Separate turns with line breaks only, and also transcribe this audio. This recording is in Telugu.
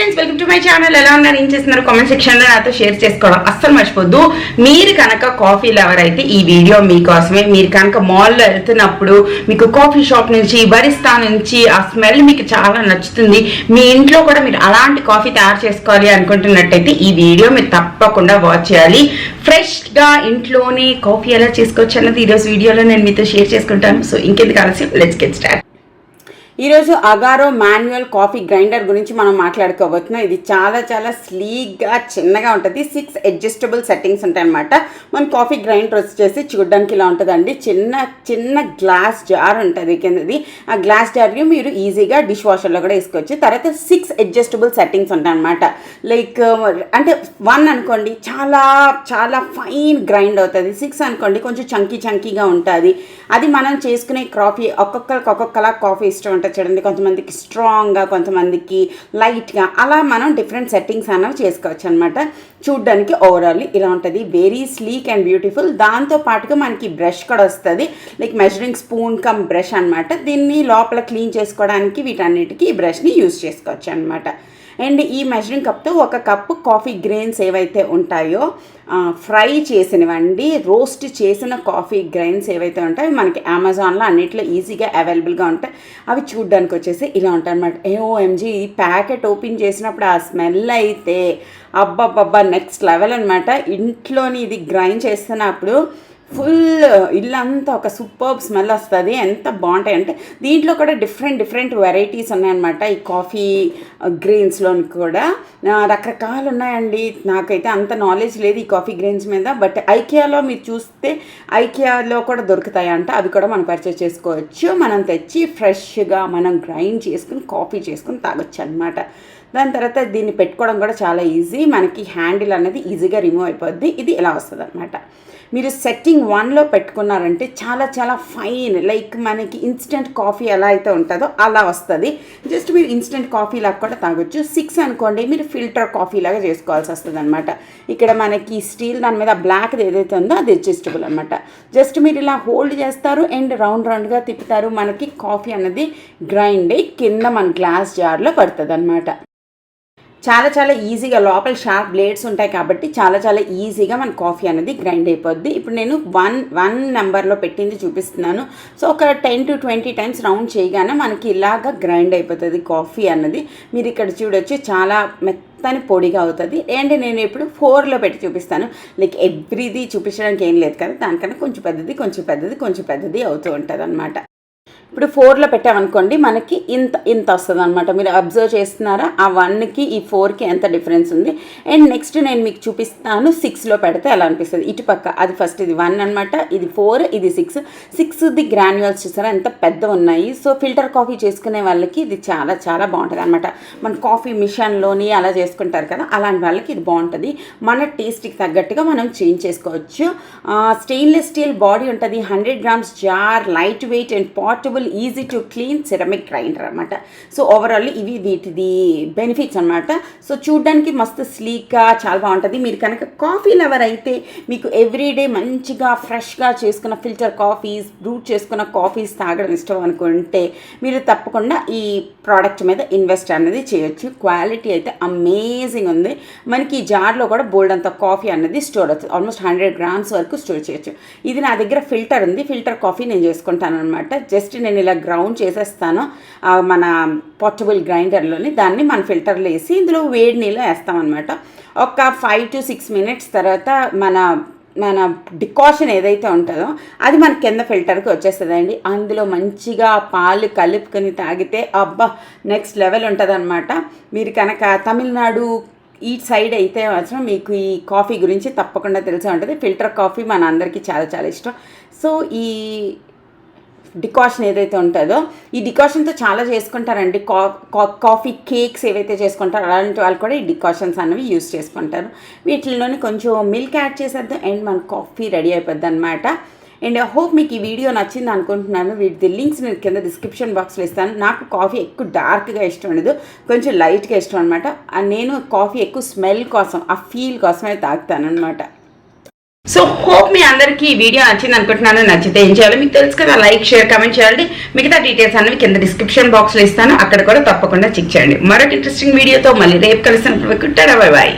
Friends, welcome to my channel. ఎలా ఉన్నారు, ఏం చేస్తున్నారు కామెంట్ సెక్షన్లో నాతో షేర్ చేసుకోవడం అస్సలు మర్చిపోద్దు. మీరు కనుక కాఫీ లవర్ అయితే ఈ వీడియో మీకోసమే. మీరు కనుక మాల్లో వెళ్తున్నప్పుడు మీకు కాఫీ షాప్ నుంచి, బరిస్తా నుంచి ఆ స్మెల్ మీకు చాలా నచ్చుతుంది. మీ ఇంట్లో కూడా మీరు అలాంటి కాఫీ తయారు చేసుకోవాలి అనుకుంటున్నట్టయితే ఈ వీడియో మీరు తప్పకుండా వాచ్ చేయాలి. ఫ్రెష్గా ఇంట్లోనే కాఫీ ఎలా చేసుకోవచ్చు అన్నది ఈరోజు వీడియోలో నేను మీతో షేర్ చేసుకుంటాను. సో ఇంకెందుకు ఆలస్యం, లెట్స్ గెట్ స్టార్ట్. ఈరోజు అగారో మాన్యువల్ కాఫీ గ్రైండర్ గురించి మనం మాట్లాడుకోబోతున్నాం. ఇది చాలా స్లీక్గా చిన్నగా ఉంటుంది. 6 అడ్జస్టబుల్ సెట్టింగ్స్ ఉంటాయి అన్నమాట. మన కాఫీ గ్రైండర్ వచ్చేసి చూడడానికి ఇలా ఉంటుందండి. చిన్న గ్లాస్ జార్ ఉంటుంది కిందది. ఆ గ్లాస్ జార్ని మీరు ఈజీగా డిష్ వాషర్లో కూడా వేసుకోవచ్చు. తర్వాత 6 అడ్జస్టబుల్ సెట్టింగ్స్ ఉంటాయి అన్నమాట. లైక్ అంటే 1 అనుకోండి చాలా ఫైన్ గ్రైండ్ అవుతుంది. 6 అనుకోండి కొంచెం చంకీగా ఉంటుంది. అది మనం చేసుకునే కాఫీ ఒక్కొక్కలా కాఫీ ఇష్టం ఉంటుంది చూడండి. కొంతమందికి స్ట్రాంగ్గా, కొంతమందికి లైట్గా, అలా మనం డిఫరెంట్ సెట్టింగ్స్ అనేవి చేసుకోవచ్చు అనమాట. చూడ్డానికి ఓవరాల్ ఇలా ఉంటుంది. Very sleek and beautiful. దాంతో పాటుగా మనకి బ్రష్ కూడా వస్తుంది. Like measuring spoon cum brush అనమాట. దీన్ని లోపల క్లీన్ చేసుకోవడానికి వీటన్నిటికీ ఈ బ్రష్ని యూజ్ చేసుకోవచ్చు అనమాట. అండ్ ఈ మెజరింగ్ కప్తో 1 కప్పు కాఫీ గ్రెయిన్స్ ఏవైతే ఉంటాయో ఫ్రై చేసినవండి, రోస్ట్ చేసిన కాఫీ గ్రెయిన్స్ ఏవైతే ఉంటాయో మనకి అమెజాన్లో అన్నిట్లో ఈజీగా అవైలబుల్గా ఉంటాయి. అవి చూడ్డానికి వచ్చేసి ఇలా ఉంటాయి అన్నమాట. OMG, ప్యాకెట్ ఓపెన్ చేసినప్పుడు ఆ స్మెల్ అయితే అబ్బబ్బబ్బా నెక్స్ట్ లెవెల్ అనమాట. ఇంట్లోని ఇది గ్రైండ్ చేస్తున్నప్పుడు ఫుల్ ఇల్లంతా ఒక సూపర్బ్ స్మెల్ వస్తుంది. ఎంత బాగుంటాయి అంటే దీంట్లో కూడా డిఫరెంట్ వెరైటీస్ ఉన్నాయన్నమాట. ఈ కాఫీ గ్రెయిన్స్లోని కూడా రకరకాలు ఉన్నాయండి. నాకైతే అంత నాలెడ్జ్ లేదు ఈ కాఫీ గ్రెయిన్స్ మీద. బట్ ఐకియాలో మీరు చూస్తే ఐకియాలో కూడా దొరుకుతాయంట. అవి కూడా మనం పర్చేస్ చేసుకోవచ్చు. మనం తెచ్చి ఫ్రెష్గా మనం గ్రైండ్ చేసుకుని కాఫీ చేసుకుని తాగొచ్చు అనమాట. దాని తర్వాత దీన్ని పెట్టుకోవడం కూడా చాలా ఈజీ. మనకి హ్యాండిల్ అనేది ఈజీగా రిమూవ్ అయిపోద్ది. ఇది ఇలా వస్తుంది అనమాట. మీరు సెట్టింగ్ 1లో పెట్టుకున్నారంటే చాలా ఫైన్, లైక్ మనకి ఇన్స్టెంట్ కాఫీ ఎలా అయితే ఉంటుందో అలా వస్తుంది. జస్ట్ మీరు ఇన్స్టెంట్ కాఫీ లాగా కూడా తాగొచ్చు. 6 అనుకోండి మీరు ఫిల్టర్ కాఫీ లాగా చేసుకోవాల్సి వస్తుంది అనమాట. ఇక్కడ మనకి స్టీల్ దాని మీద బ్లాక్ది ఏదైతే ఉందో అది అడ్జస్టబుల్ అనమాట. జస్ట్ మీరు ఇలా హోల్డ్ చేస్తారు అండ్ రౌండ్గా తిప్పుతారు. మనకి కాఫీ అన్నది గ్రైండ్ అయ్యి కింద మన గ్లాస్ జార్లో పడుతుంది అనమాట. చాలా ఈజీగా, లోపల షార్ప్ బ్లేడ్స్ ఉంటాయి కాబట్టి చాలా ఈజీగా మన కాఫీ అనేది గ్రైండ్ అయిపోద్ది. ఇప్పుడు నేను 1 నెంబర్లో పెట్టింది చూపిస్తున్నాను. సో ఒక 10 to 20 టైమ్స్ రౌండ్ చేయగానే మనకి ఇలాగా గ్రైండ్ అయిపోతుంది కాఫీ అన్నది. మీరు ఇక్కడ చూడొచ్చు చాలా మెత్తని పొడిగా అవుతుంది. అండ్ నేను ఇప్పుడు 4లో పెట్టి చూపిస్తాను. లైక్ ఎవ్రీది చూపించడానికి ఏం లేదు కదా, దానికన్నా కొంచెం పెద్దది అవుతూ ఉంటుంది అనమాట. ఇప్పుడు 4లో పెట్టామనుకోండి మనకి ఇంత వస్తుంది అనమాట. మీరు అబ్జర్వ్ చేస్తున్నారా ఆ 1కి ఈ 4కి ఎంత డిఫరెన్స్ ఉంది. అండ్ నెక్స్ట్ నేను మీకు చూపిస్తాను 6లో పెడితే ఎలా అనిపిస్తుంది. ఇటుపక్క అది ఫస్ట్ ఇది 1 అనమాట, ఇది 4, ఇది 6ది గ్రాన్యువల్స్ చూసారా ఎంత పెద్ద ఉన్నాయి. సో ఫిల్టర్ కాఫీ చేసుకునే వాళ్ళకి ఇది చాలా బాగుంటుంది అనమాట. మన కాఫీ మిషన్లోని అలా చేసుకుంటారు కదా, అలాంటి వాళ్ళకి ఇది బాగుంటుంది. మన టేస్ట్కి తగ్గట్టుగా మనం చేంజ్ చేసుకోవచ్చు. స్టెయిన్లెస్ స్టీల్ బాడీ ఉంటుంది. 100 grams jar, light weight and portable, easy to clean ceramic grinder అనమాట. సో ఓవరాల్ ఇవి వీటిది బెనిఫిట్స్ అనమాట. సో చూడ్డానికి మస్తు స్లీక్గా చాలా బాగుంటుంది. మీరు కనుక కాఫీ లవర్ అయితే మీకు ఎవ్రీడే మంచిగా ఫ్రెష్గా చేసుకున్న ఫిల్టర్ కాఫీస్, బ్రూట్ చేసుకున్న కాఫీస్ తాగడం ఇష్టం అనుకుంటే మీరు తప్పకుండా ఈ ప్రోడక్ట్ మీద ఇన్వెస్ట్ అనేది చేయొచ్చు. క్వాలిటీ అయితే అమేజింగ్ ఉంది. మనకి ఈ జార్లో కూడా బోల్డ్ అంత కాఫీ అనేది స్టోర్ అవుతుంది. ఆల్మోస్ట్ 100 grams వరకు స్టోర్ చేయొచ్చు. ఇది నా దగ్గర ఫిల్టర్ ఉంది. ఫిల్టర్ కాఫీ నేను చేసుకుంటాను అనమాట. జస్ట్ నేను ఇలా గ్రౌండ్ చేసేస్తాను మన పోర్టబుల్ గ్రైండర్లోని. దాన్ని మన ఫిల్టర్లో వేసి ఇందులో వేడి నీళ్ళు వేస్తామన్నమాట. ఒక 5 to 6 minutes తర్వాత మన డికాషన్ ఏదైతే ఉంటుందో అది మన కింద ఫిల్టర్కి వచ్చేస్తుందండి. అందులో మంచిగా పాలు కలుపుకొని తాగితే అబ్బా నెక్స్ట్ లెవెల్ ఉంటుంది అనమాట. మీరు కనుక తమిళనాడు ఈ సైడ్ అయితే మాత్రం మీకు ఈ కాఫీ గురించి తప్పకుండా తెలిసే ఉంటుంది. ఫిల్టర్ కాఫీ మన అందరికీ చాలా ఇష్టం. సో ఈ డికాషన్ ఏదైతే ఉంటుందో ఈ డికాషన్తో చాలా చేసుకుంటారండి. కాఫీ కేక్స్ ఏవైతే చేసుకుంటారో అలాంటి వాళ్ళు కూడా ఈ డికాషన్స్ అనేవి యూజ్ చేసుకుంటారు. వీటిల్లోని కొంచెం మిల్క్ యాడ్ చేసేద్దాం అండ్ మన కాఫీ రెడీ అయిపోద్ది అనమాట. అండ్ ఐ హోప్ మీకు ఈ వీడియో నచ్చింది అనుకుంటున్నాను. వీటి లింక్స్ నేను కింద డిస్క్రిప్షన్ బాక్స్లో ఇస్తాను. నాకు కాఫీ ఎక్కువ డార్క్గా ఇష్టం ఉండదు, కొంచెం లైట్గా ఇష్టం అనమాట. నేను కాఫీ ఎక్కువ స్మెల్ కోసం, ఆ ఫీల్ కోసమే తాగుతాను అనమాట. సో హోప్ మీ అందరికీ ఈ వీడియో నచ్చింది అనుకుంటున్నాను. నచ్చితే ఏం చేయాలో మీకు తెలుసు కదా, లైక్ షేర్ కామెంట్ చేయండి. మిగతా డీటెయిల్స్ అన్నవి కింద డిస్క్రిప్షన్ బాక్స్ లో ఇస్తాను, అక్కడ కూడా తప్పకుండా చెక్ చేయండి. మరొక ఇంట్రెస్టింగ్ వీడియోతో మళ్ళీ రేపు కలిసినప్పుడు బై బాయ్.